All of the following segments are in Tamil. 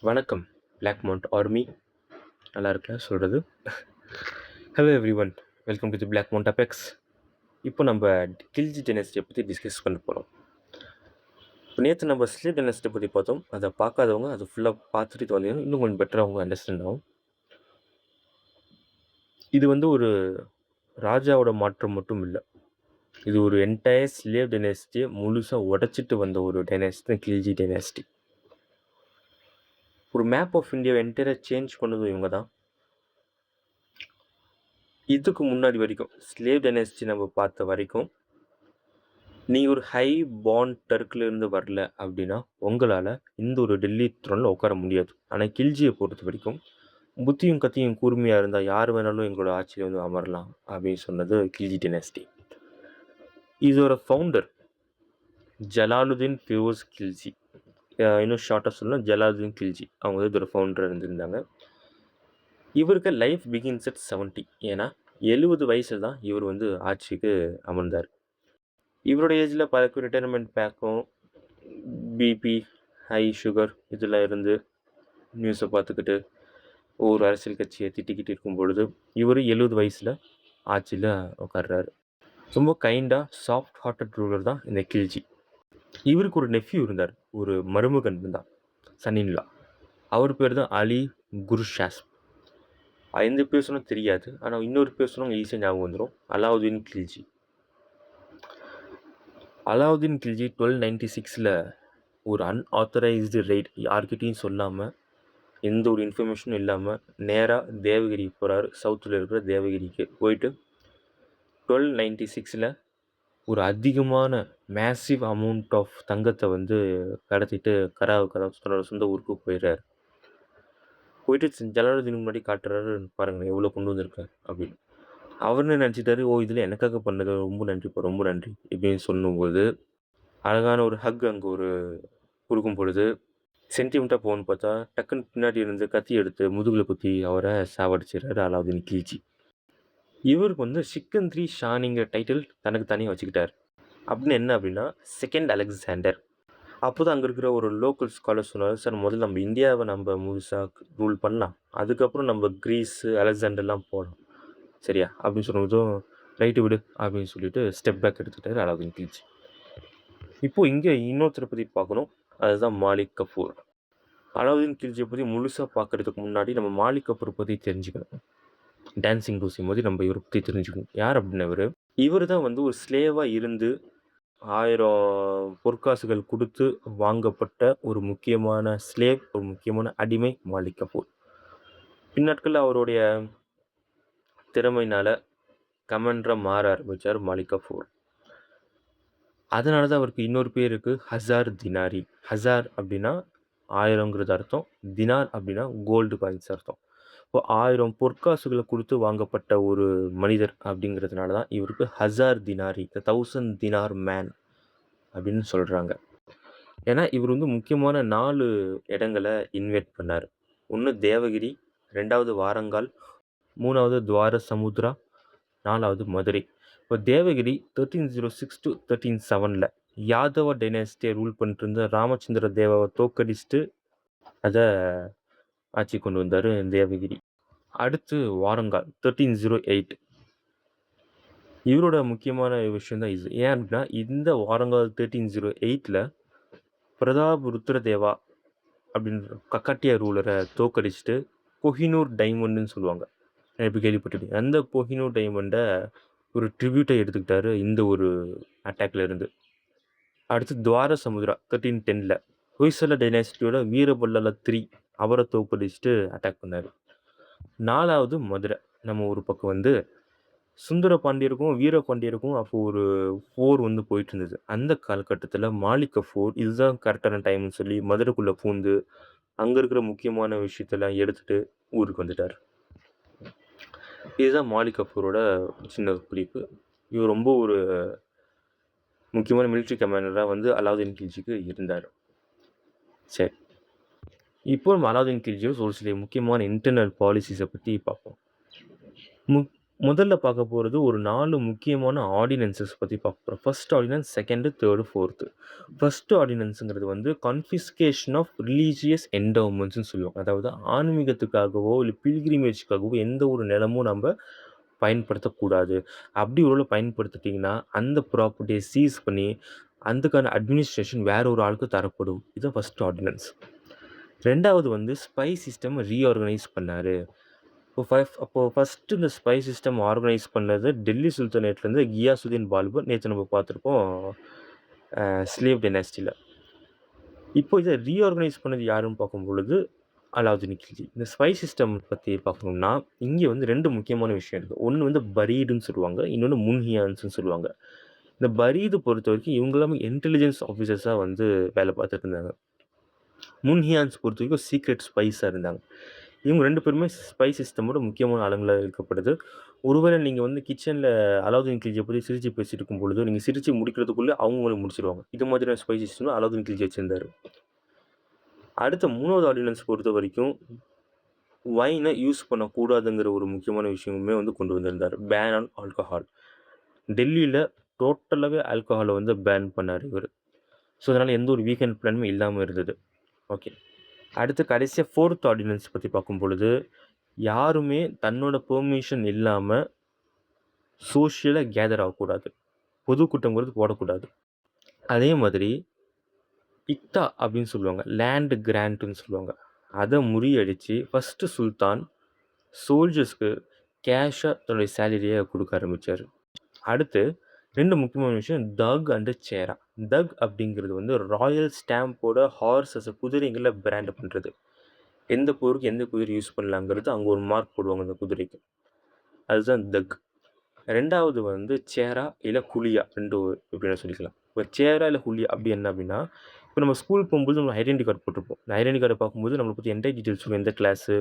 வணக்கம். Black mount army. நல்லா இருக்கேன் சொல்றது. Hello everyone. Welcome to the black mount apex. இப்போ நம்ம கில்ஜி டைனஸ்டியை பற்றி டிஸ்கஸ் பண்ண போகிறோம். இப்போ நேற்று நம்ம ஸ்லேவ் டைனஸ்டியை பற்றி பார்த்தோம். அதை பார்க்காதவங்க அதை ஃபுல்லாக பார்த்துட்டு இது வந்து இன்னும் கொஞ்சம் பெட்டராக அவங்க அண்டர்ஸ்டாண்ட் ஆகும். இது வந்து ஒரு ராஜாவோட மாற்றம் மட்டும் இல்லை. இது ஒரு என்டையர் ஸ்லேவ் டைனஸ்டியை முழுசாக உடைச்சிட்டு வந்த ஒரு டைனஸ்டி கில்ஜி டைனஸ்டி. ஒரு மேப் ஆஃப் இந்தியாவை என்டையராக சேஞ்ச் பண்ணது இவங்க தான். இதுக்கு முன்னாடி வரைக்கும் ஸ்லேவ் டைனஸ்டி நம்ம பார்த்த வரைக்கும் நீங்கள் ஒரு ஹை பாண்ட் டர்க்கிலேருந்து வரல அப்படின்னா உங்களால் இந்த ஒரு டெல்லி த்ரோனில் உட்கார முடியாது. ஆனால் கில்ஜியை பொறுத்த வரைக்கும் புத்தியும் கத்தியும் கூர்மையாக இருந்தால் யார் வேணாலும் எங்களோட ஆட்சியில் வந்து அமரலாம் அப்படின்னு சொன்னது கில்ஜி டைனஸ்டி. இதோட ஃபவுண்டர் ஜலாலுதீன் ஃபிரோஸ் கில்ஜி. இன்னும் ஷார்ட்டாக சொல்லலாம் ஜலாலுதீன் கில்ஜி. அவங்க வந்து இதோட ஃபவுண்டர் இருந்திருந்தாங்க. இவருக்கு லைஃப் பிகின்ஸ் அட் 70. ஏன்னா 70 வயசில் தான் இவர் வந்து ஆட்சிக்கு அமர்ந்தார். இவரோட ஏஜில் பலருக்கு ரிட்டையர்மெண்ட் பேக்கும் பிபி ஹை சுகர் இதெல்லாம் இருந்து நியூஸை பார்த்துக்கிட்டு ஒரு அரசியல் கட்சியை திட்டிக்கிட்டு இருக்கும் பொழுது இவர் 70 வயசில் ஆட்சியில் உட்கார்றாரு. ரொம்ப கைண்டாக சாஃப்ட் ஹார்ட்டட் ரூலர் தான் இந்த கில்ஜி. இவருக்கு ஒரு நெஃப்யூ இருந்தார், ஒரு மருமகன் இருந்தான், சன்னின்லா. அவர் பேர் தான் அலி குர்ஷாஸ். எந்த பேர் சொன்னால் தெரியாது, ஆனால் இன்னொரு பேர் சொன்னால் ஈஸியாக ஞாபகம் வந்துடும். அலாவுதீன் கில்ஜி. அலாவுதீன் கில்ஜி 1296 ஒரு அன்ஆத்தரைஸ்டு ரைட், யார்கிட்டையும் சொல்லாமல் எந்த ஒரு இன்ஃபர்மேஷனும் இல்லாமல் நேராக தேவகிரி போகிறார். சவுத்தில் இருக்கிற தேவகிரிக்கு போயிட்டு 1296 ஒரு அதிகமான மேசிவ் அமௌண்ட் ஆஃப் தங்கத்தை வந்து கடத்திட்டு தன்னோட சொந்த ஊருக்கு போயிடுறாரு. போயிட்டு ஜலாலுதீன் முன்னாடி காட்டுறாரு, பாருங்கள் எவ்வளோ கொண்டு வந்திருக்காரு அப்படின்னு. அவர்னு நினச்சிட்டாரு, ஓ இதில் எனக்காக பண்ணது, ரொம்ப நன்றிப்பா ரொம்ப நன்றி இப்படின்னு சொல்லும்போது அழகான ஒரு ஹக் அங்கே ஒரு கொடுக்கும் பொழுது சென்டிமெண்ட்டாக போகணுன்னு பார்த்தா டக்குன்னு பின்னாடி இருந்து கத்தி எடுத்து முதுகில் குத்தி அவரை சாவடிச்சிடறாரு அலாவுதீன் கில்ஜி. இவருக்கு வந்து சிக்கந்திரி ஷானிங்கிற டைட்டில் தனக்கு தனியாக வச்சுக்கிட்டார். அப்படின்னு என்ன அப்படின்னா செகண்ட் அலெக்சாண்டர். அப்போ தான் அங்கே இருக்கிற ஒரு லோக்கல் ஸ்காலர் சொன்னார், சார் முதல்ல நம்ம இந்தியாவை நம்ம முழுசாக ரூல் பண்ணலாம், அதுக்கப்புறம் நம்ம கிரீஸு அலெக்சாண்டர்லாம் போகலாம் சரியா அப்படின்னு சொன்னதும் ரைட்டு விடு அப்படின்னு சொல்லிட்டு ஸ்டெப் பேக் எடுத்துக்கிட்டார் அலாவுதீன் கில்ஜி. இப்போது இங்கே இன்னொருத்தரை பற்றி பார்க்கணும், அதுதான் மாலிக் கஃபூர். அலாவுதீன் கில்ஜியை பற்றி முழுசாக பார்க்குறதுக்கு முன்னாடி நம்ம மாலிக் கஃபூர் பற்றி தெரிஞ்சுக்கணும். டான்சிங் லூசி போது நம்ம இவரை பற்றி தெரிஞ்சுக்கணும். யார் அப்படின்னவர், இவர் தான் வந்து ஒரு ஸ்லேவாக இருந்து 1000 பொற்காசுகள் கொடுத்து வாங்கப்பட்ட ஒரு முக்கியமான ஸ்லேவ், ஒரு முக்கியமான அடிமை மாலிக் கஃபூர். பின்னாட்களில் அவருடைய திறமையினால் கமாண்டராக மாற ஆரம்பித்தார் மாலிக் கஃபூர். அதனால தான் அவருக்கு இன்னொரு பேர் இருக்குது, ஹசார் தினாரி. ஹசார் அப்படின்னா 1000ங்கிறது அர்த்தம், தினார் அப்படின்னா கோல்டு காயின்ஸ் அர்த்தம். இப்போ 1000 பொற்காசுகளை கொடுத்து வாங்கப்பட்ட ஒரு மனிதர் அப்படிங்கிறதுனால தான் இவருக்கு ஹசார் தினாரி, த 1000 தினார் மேன் அப்படின்னு சொல்கிறாங்க. ஏன்னா இவர் வந்து முக்கியமான 4 இடங்களை இன்வைட் பண்ணார். ஒன்று தேவகிரி, 2வது வாரங்கால், 3வது துவார சமுத்ரா, 4வது மதுரை. இப்போ தேவகிரி 1306 to 1307 யாதவ டைனாஸ்டியை ரூல் பண்ணிட்டு இருந்த ராமச்சந்திர தேவாவை தோக்கடிச்சுட்டு அதை ஆட்சி கொண்டு வந்தார் தேவகிரி. அடுத்து வாரங்கால் 1308. இவரோட முக்கியமான விஷயம் தான் இது. ஏன் அப்படின்னா இந்த வாரங்கால் 1308 பிரதாப் ருத்ரதேவா அப்படின்ற கக்காட்டியா ரூலரை தோக்கடிச்சுட்டு கோஹினூர் டைமண்டுன்னு சொல்லுவாங்க, எப்படி கேள்விப்பட்டிருக்கீங்க, அந்த கோஹினூர் டைமண்டை ஒரு ட்ரிபியூட்டை எடுத்துக்கிட்டாரு இந்த ஒரு அட்டாக்ல இருந்து. அடுத்து துவார சமுத்ரா 1310 ஹொய்சல டைனாஸ்டியோட வீரபல்லல 3 அவரை தோக்கடிச்சுட்டு அட்டாக் பண்ணார். 4வது மதுரை. நம்ம ஒரு பக்கம் வந்து சுந்தர பாண்டியருக்கும் வீரபாண்டியருக்கும் அப்போ ஒரு போர் வந்து போயிட்டு இருந்தது. அந்த காலகட்டத்தில் மாலிக் கஃபூர் இதுதான் கரெக்டான டைம்னு சொல்லி மதுரைக்குள்ளே பூந்து அங்கே இருக்கிற முக்கியமான விஷயத்தெல்லாம் எடுத்துகிட்டு ஊருக்கு வந்துட்டார். இதுதான் மாலிக் கஃபூரோட சின்ன குறிப்பு. இவர் ரொம்ப ஒரு முக்கியமான மிலிட்ரி கமாண்டராக வந்து அலாவுதீன் கில்ஜிக்கு இருந்தார். சரி, இப்போ நம்ம அலாவுதீன் கில்ஜியோட ஒரு சில முக்கியமான இன்டர்னல் பாலிசிஸை பற்றி பார்ப்போம். முதல்ல பார்க்க போறது ஒரு 4 முக்கியமான ஆர்டினன்ஸஸ் பத்தி பார்க்க போறோம். First ordinance, 2, 3, 4. ஃபர்ஸ்ட் ஆர்டினன்ஸ்ங்கிறது வந்து கான்ஃபிஸ்கேஷன் ஆஃப் ரிலிஜியஸ் என்டோவ்மென்ட்ஸ்ன்னு சொல்லுவாங்க. அதாவது ஆன்மீகத்துக்காகவோ, இல்ல பில்கிரிமேஜ்க்காகவோ எந்த ஒரு நிலமும் நம்ப பயன்படுத்தக்கூடாது. அப்படி ஒரு வேள பயன்படுத்திட்டீங்கன்னா, அந்த ப்ராப்பர்ட்டிய சீஸ் பண்ணி, அதுக்கான அட்மினிஸ்ட்ரேஷன் வேற ஒரு ஆளுக்கு தரப்படும். இதுதான் ஃபர்ஸ்ட் ஆர்டினன்ஸ். 2வது வந்து ஸ்பை சிஸ்டம் ரீஆர்கனைஸ் பண்ணாரு. அப்போ ஃபர்ஸ்ட்டு இந்த ஸ்பை சிஸ்டம் ஆர்கனைஸ் பண்ணது டெல்லி சுல்தானேட்லேருந்து கியாசுதீன் பால்பன். நேத்து நம்ம பார்த்துருப்போம் ஸ்லேவ் டைனாஸ்டில. இப்போ இத ரீஆர்கனைஸ் பண்ணது யாருன்னு பார்க்கும்பொழுது, அலாவுதீன் கில்ஜி. இந்த ஸ்பை சிஸ்டம் பத்தி பார்க்கணும்னா, இங்க வந்து 2 முக்கியமான விஷயம் இருக்கு. ஒண்ணு வந்து பரீடுன்னு சொல்லுவாங்க. இன்னொன்னு முன்ஹியான்ஸ்ன்னு சொல்லுவாங்க. இந்த பரீது பொறுத்தவரைக்கும் இவங்க எல்லாமே இன்டெலிஜென்ஸ் ஆஃபீசர்ஸா வந்து வேலை பார்த்துட்டு இருந்தாங்க. முன்ஹியான்ஸ் பொறுத்தவரைக்கும் சீக்ரெட் ஸ்பைஸா இருந்தாங்க. இவங்க 2 பேருமே ஸ்பை சிஸ்டமோட முக்கியமான ஆளுங்களா இருக்கப்படுது. ஒருவேளை நீங்க வந்து கிச்சன்ல அலாவுதீன் கில்ஜிய பத்தி சிரிச்சு பேசிட்டு இருக்கும் பொழுது, நீங்க சிரிச்சு முடிக்கிறதுக்குள்ள அவங்க உங்கள முடிச்சுருவாங்க. இது மாதிரியான ஸ்பை சிஸ்டம் அலாவுதீன் கில்ஜி வச்சிருந்தாரு. அடுத்த 3வது ஆர்டினன்ஸ் பொறுத்தவரைக்கும், வைன யூஸ் பண்ணக்கூடாதுங்கிற ஒரு முக்கியமான விஷயமுமே வந்து கொண்டு வந்திருந்தாரு. Ban on alcohol. டெல்லியில டோட்டலாவே ஆல்கஹால வந்து பேன் பண்ணாரு இவரு. ஸோ, அதனால எந்த ஒரு வீக்கெண்ட் பிளானுமே இல்லாம இருந்தது. ஓகே. அடுத்து கடைசியா 4த் ஆர்டினன்ஸ் பத்தி பார்க்கும் பொழுது, யாருமே தன்னோட பெர்மிஷன் இல்லாம சோஷியலா கேதர் ஆகக்கூடாது. பொதுக்கூட்டம்ங்கிறது போடக்கூடாது. அதே மாதிரி இக்தா அப்படின்னு சொல்லுவாங்க. லேண்ட் கிராண்ட்ன்னு சொல்லுவாங்க. அத முறியடிச்சு ஃபர்ஸ்ட்டு சுல்தான் சோல்ஜர்ஸ்க்கு கேஷா தன்னுடைய சேலரிய குடுக்க ஆரம்பிச்சாரு. அடுத்து 2 முக்கியமான விஷயம் தக் அண்ட் சேரா. தக் அப்படிங்கிறது வந்து ராயல் ஸ்டாம்போட ஹார்ஸஸ குதிரைங்கள பிராண்ட் பண்றது. எந்த போருக்கு எந்த குதிரை யூஸ் பண்ணலாங்கிறது அங்க ஒரு மார்க் போடுவாங்க அந்த குதிரைக்கு. அதுதான் தக். 2வது வந்து சேரா இல்ல குலியா 2 எப்படின்னு சொல்லிக்கலாம். இப்ப சேரா இல்ல குலியா அப்படி என்ன அப்படின்னா, இப்ப நம்ம ஸ்கூல் போகும்போது நம்ம ஐடென்டி கார்டு போட்டிருப்போம். இந்த ஐடென்டி கார்ட பார்க்கும்போது நம்மள பத்தி என்டையர் டீட்டெயில்ஸ் வரும். எந்த கிளாஸு,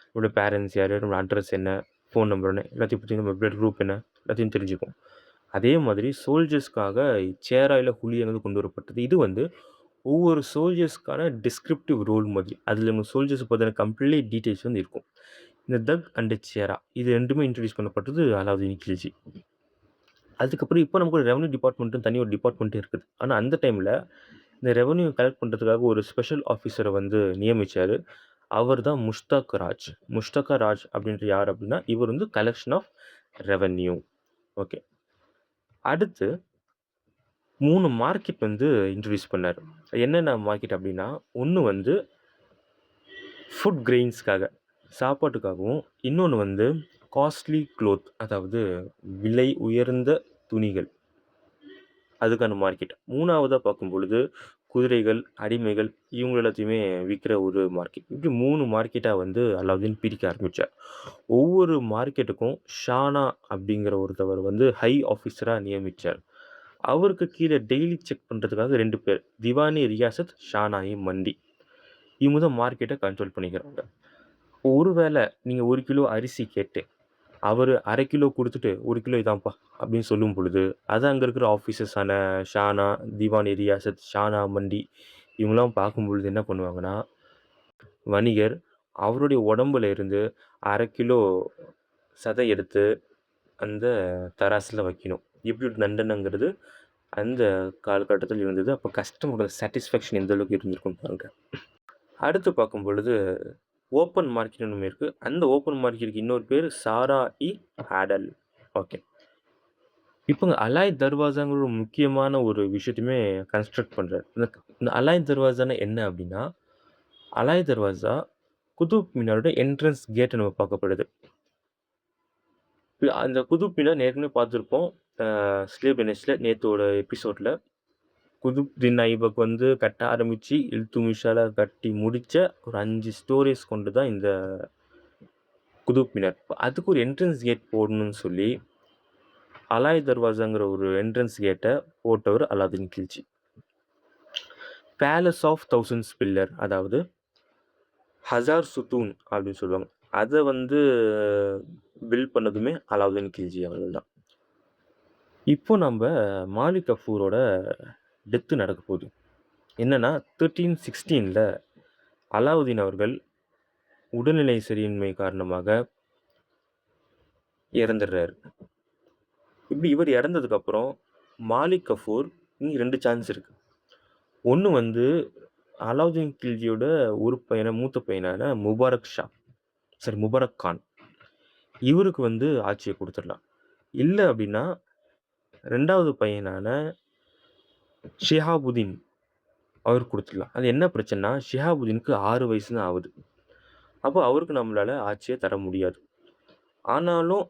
நம்மளோட பேரண்ட்ஸ் யாரு, நம்மளோட அட்ரஸ் என்ன, ஃபோன் நம்பர் என்ன, எல்லாத்தையும் பத்தி நம்ம பிளட் குரூப் என்ன, எல்லாத்தையும் தெரிஞ்சுக்கும். அதே மாதிரி சோல்ஜர்ஸ்க்காக சேரா இல்ல குலியாங்கிறது கொண்டு வரப்பட்டது. இது வந்து ஒவ்வொரு சோல்ஜர்ஸ்க்கான டிஸ்கிரிப்டிவ் ரோல் மாதிரி. அதில நம்ம சோல்ஜர்ஸ் பத்தின கம்ப்ளீட் டீட்டெயில்ஸ் வந்து இருக்கும். இந்த தக் அண்ட் சேரா இது 2மே இன்ட்ரோடியூஸ் பண்ணப்பட்டது அலாவுதீன் கில்ஜி. அதுக்கப்புறம் இப்போ நமக்கு ஒரு ரெவென்யூ டிபார்ட்மெண்ட்னு தனி ஒரு டிபார்ட்மெண்ட்டே இருக்குது. ஆனா அந்த டைம்ல இந்த ரெவென்யூ கலெக்ட் பண்றதுக்காக ஒரு ஸ்பெஷல் ஆஃபீசர வந்து நியமிச்சாரு. அவர் தான் முஷ்தாக் ராஜ். முஷ்தகா ராஜ் அப்படின்ற யார் அப்படின்னா, இவர் வந்து கலெக்ஷன் ஆஃப் ரெவென்யூ. ஓகே. அடுத்து 3 மார்க்கெட் வந்து இன்ட்ரோடியூஸ் பண்ணாரு. என்னென்ன மார்க்கெட் அப்படின்னா, ஒண்ணு வந்து ஃபுட் கிரெயின்ஸ்க்காக, சாப்பாட்டுக்காகவும், இன்னொன்னு வந்து காஸ்ட்லி குளோத் அதாவது விலை உயர்ந்த துணிகள். அதுக்கான மார்க்கெட். 3வதா பார்க்கும் பொழுது, குதிரைகள், அடிமைகள் இவங்க எல்லாத்தையுமே விக்கிற ஒரு மார்க்கெட். இப்படி 3 மார்க்கெட்டா வந்து அலாவுதீன் பிரிக்க ஆரம்பிச்சார். ஒவ்வொரு மார்க்கெட்டுக்கும் ஷானா அப்படிங்கிற ஒருத்தவர் வந்து ஹை ஆஃபீஸரா நியமிச்சார். அவருக்கு கீழ டெய்லி செக் பண்றதுக்காக 2 பேர். திவானி ரியாசத், ஷானா-இ மண்டி. இவங்க தான் மார்க்கெட்ட கண்ட்ரோல் பண்ணிக்கிறாங்க. ஒருவேள நீங்க 1 கிலோ அரிசி கேட்டு, அவரு 1/2 கிலோ குடுத்துட்டு, 1 கிலோ இதான்ப்பா அப்படின்னு சொல்லும் பொழுது, அத அங்க இருக்கிற ஆஃபீசர்ஸான ஷானா, திவானி ரியாசத், ஷானா மண்டி இவங்கலாம் பார்க்கும்பொழுது என்ன பண்ணுவாங்கன்னா, வணிகர் அவருடைய உடம்புல இருந்து 1/2 கிலோ சதை எடுத்து அந்த தராசுல வைக்கணும். இப்படி ஒரு தண்டனைங்கிறது அந்த காலகட்டத்தில இருந்தது. அப்ப கஸ்டமரோட சாட்டிஸ்ஃபேக்ஷன் எந்த அளவுக்கு இருந்திருக்கும் பாருங்க. அடுத்து பார்க்கும் பொழுது ஓப்பன் மார்க்கெட்ன்னு ஒண்ணு இருக்கு. அந்த ஓப்பன் மார்க்கெட்டுக்கு இன்னொரு பேரு சாரா-இ ஹேடல். ஓகே. இப்போங்க அலாய் தர்வாசாங்கிற ஒரு முக்கியமான ஒரு விஷயத்தையுமே கன்ஸ்ட்ரக்ட் பண்றாரு. இந்த அலாய் தர்வாசான்னா என்ன அப்டின்னா, அலாய் தர்வாசா குதுப் மினாரோட என்ட்ரன்ஸ் கேட் நம்ம பார்க்கப்படுது. அந்த குதுப் மினார் ஏற்கனவே பார்த்துருப்போம். ஸ்லேவ் டைனஸ்டில நேத்தோட எபிசோட்ல. குதுப்தீன் ஐபக் வந்து கட்ட ஆரம்பிச்சு, இல்துமிஷால கட்டி முடிச்ச ஒரு 5 ஸ்டோரீஸ் கொண்டு தான் இந்த குதுப் மினார். அதுக்கு ஒரு என்ட்ரன்ஸ் கேட் போடணும்னு சொல்லி, அலாய் தர்வாசாங்கிற ஒரு என்ட்ரன்ஸ் கேட்ட போட்டவர் Alauddin Khilji. Palace of thousands pillar அதாவது ஹசார் சுத்தூன் அப்படின்னு சொல்லுவாங்க. அத வந்து பில்ட் பண்ணதுமே அலாவுதீன் கில்ஜி அவர்கள் தான். இப்போ நம்ப மாலிக் கஃபூரோட டெத் நடக்க போகுது. என்னன்னா 1316ல அலாவுதீன் அவர்கள் உடல்நிலை சரியின்மை காரணமாக இறந்துடுறாரு. இப்படி இவர் இறந்ததுக்கப்புறம் மாலிக் கஃபூர் இனி 2 சான்ஸ் இருக்கு. ஒண்ணு வந்து அலாவுதீன் கில்ஜியோட ஒரு பையன மூத்த பையனான முபாரக் கான். இவருக்கு வந்து ஆட்சிய குடுத்துடலாம். இல்ல அப்படின்னா 2வது பையனான ஷிஹாபுதீன் அவருக்கு குடுத்துடலாம். அது என்ன பிரச்சனைனா, ஷிஹாபுதீனுக்கு 6 வயசு தான் ஆகுது. அப்போ அவருக்கு நம்மளால ஆட்சிய தர முடியாது. ஆனாலும்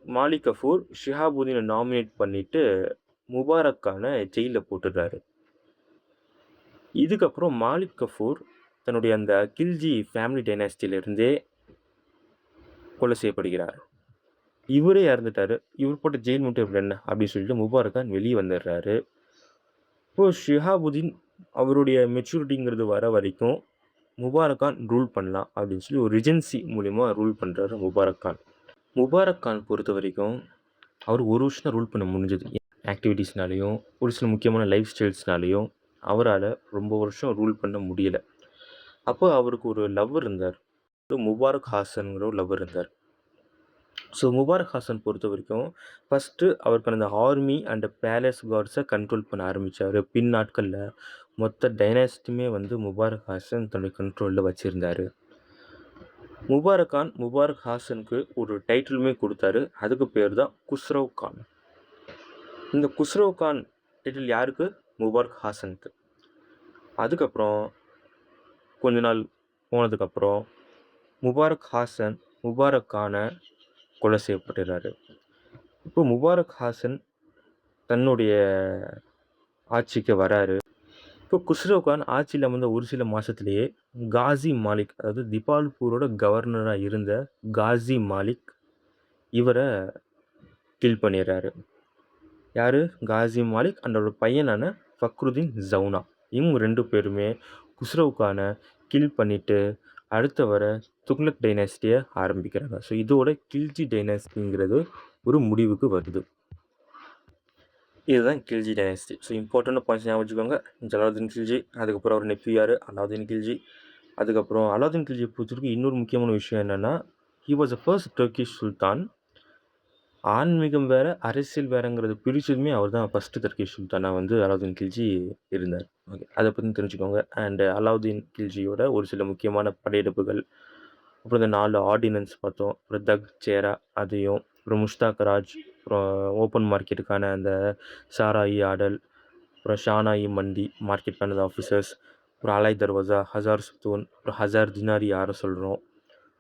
மாலிக் கஃபூர் ஷிஹாபுதீன நாமினேட் பண்ணிட்டு முபாரக் கான ஜெயில்ல போட்டுடுறாரு. இதுக்கப்புறம் மாலிக் கஃபூர் தன்னுடைய அந்த கில்ஜி ஃபேமிலி டைனாஸ்டியிலிருந்தே கொலை செய்யப்படுகிறார். இவரே இறந்துட்டாரு. இவர் போட்ட ஜெயில் மட்டும் இப்படி என்ன அப்படின்னு சொல்லிட்டு முபாரக் கான் வெளிய வந்துடுறாரு. இப்போ ஷிஹாபுதீன் அவருடைய மெச்சூரிட்டிங்கிறது வர வரைக்கும் முபாரக் கான் ரூல் பண்ணலாம் அப்படின்னு சொல்லி ஒரு ரிஜென்சி மூலியமா ரூல் பண்றாரு முபாரக் கான். முபாரக் கான் பொறுத்தவரைக்கும் அவர் 1 வருஷம் தான் ரூல் பண்ண முடிஞ்சது. ஆக்டிவிட்டீஸ்னாலயும், ஒரு சில முக்கியமான லைஃப் ஸ்டைல்ஸ்னாலயும் அவரால ரொம்ப வருஷம் ரூல் பண்ண முடியல. அப்போ அவருக்கு ஒரு லவ்வர் இருந்தார். முபாரக் ஹாசன்ங்கிற ஒரு லவ்வர் இருந்தார். ஸோ முபாரக் ஹாசன் பொறுத்தவரைக்கும் ஃபர்ஸ்ட்டு அவருக்கு அந்த ஆர்மி அண்ட் பேலஸ் கார்ட்ஸை கண்ட்ரோல் பண்ண ஆரம்பிச்சாரு. பின் நாட்கள்ல மொத்த டைனாஸ்டியுமே வந்து முபாரக் ஹாசன் தன்னுடைய கண்ட்ரோல்ல வச்சிருந்தாரு. முபாரக் ஹாசனுக்கு ஒரு டைட்டிலுமே குடுத்தாரு. அதுக்கு பேர் தான் குஸ்ரவ் கான். இந்த குஸ்ரவ் கான் டைட்டில் யாருக்கு? முபாரக் ஹாசனுக்கு. அதுக்கப்புறம் கொஞ்ச நாள் போனதுக்கப்புறம் முபாரக் ஹாசன் முபாரக் கான கொலை செய்யப்பட்டுறாரு. இப்போ முபாரக் ஹாசன் தன்னுடைய ஆட்சிக்கு வராரு. இப்போ குஸ்ரவ் கான் ஆட்சியில் அமர்ந்த ஒரு சில மாசத்திலேயே காசி மாலிக், அதாவது திபால்பூரோட கவர்னரா இருந்த காசி மாலிக் இவரை கில் பண்ணிடுறாரு. யாரு? காசி மாலிக் அண்ட் அவரோட பையனான ஃபக்ருதீன் ஜவுனா. இவங்க 2 பேருமே குஸ்ரவ் கானை கில் பண்ணிட்டு அடுத்து வர துக்ளக் டைனாஸ்டியை ஆரம்பிக்கிறாங்க. ஸோ இதோட கில்ஜி டைனாஸ்டிங்கிறது ஒரு முடிவுக்கு வருது. இதுதான் Khilji dynasty. So important points ஞாபகம் வச்சுக்கோங்க. ஜலாலுதீன் கில்ஜி, அதுக்கப்புறம் அவர் நெஃப்யூ யாரு? அலாவுதீன் கில்ஜி. அதுக்கப்புறம் அலாவுதீன் கில்ஜியை பொறுத்தவரைக்கும் இன்னொரு முக்கியமான விஷயம் என்னன்னா, he was the first Turkish sultan. ஆன்மீகம் வேற, அரசியல் வேறங்கிறது பிரிச்சதுமே அவர் தான் ஃபர்ஸ்ட் டர்க்கிஷ் சுல்தானா வந்து அலாவுதீன் கில்ஜி இருந்தார். ஓகே, அதை பற்றி தெரிஞ்சுக்கோங்க. அண்ட் அலாவுதீன் கில்ஜியோட ஒரு சில முக்கியமான படையெடுப்புகள், அப்புறம் இந்த 4 ஆர்டினன்ஸ் பார்த்தோம். அப்புறம் தக் சேரா அதையும், அப்புறம் முஷ்தாக் ராஜ், அப்புறம் ஓப்பன் மார்க்கெட்டுக்கான அந்த சாராயி ஆடல், அப்புறம் ஷானாயி மண்டி மார்க்கெட்டுக்கான ஆஃபீஸர்ஸ், அப்புறம் அலாய் தர்வாசா, ஹசார் சுத்தூன், அப்புறம் ஹசார் தினாரி யாரை சொல்கிறோம்,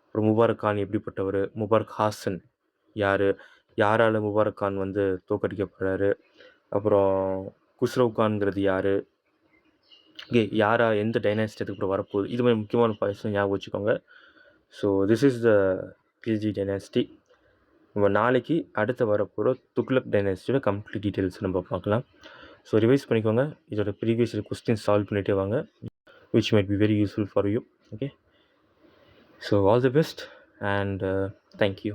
அப்புறம் முபாரக் கான் எப்படிப்பட்டவர், முபாரக் ஹாசன் யார், யாரால் முபாரக் கான் வந்து தோற்கடிக்கப்படுறாரு, அப்புறம் குஸ்ரவ் கான்ங்கிறது யார், ஓகே யாரா எந்த டைனாஸ்டி அதுக்கப்புறம் வரப்போகுது, இது மாதிரி முக்கியமான பாயிண்ட்ஸ்லாம் ஞாபகம் வச்சுக்கோங்க. So this is the Khilji dynasty. நம்ம நாளைக்கு அடுத்து வரப்போகிற துக்ளக் டைனாஸ்டியோட கம்ப்ளீட் டீட்டெயில்ஸ் நம்ம பார்க்கலாம். ஸோ ரிவைஸ் பண்ணிக்கோங்க. இதோட ப்ரீவியஸ் கொஸ்டின் சால்வ் பண்ணிகிட்டே வாங்க, which might be very useful for you. Okay, so all the best and thank you.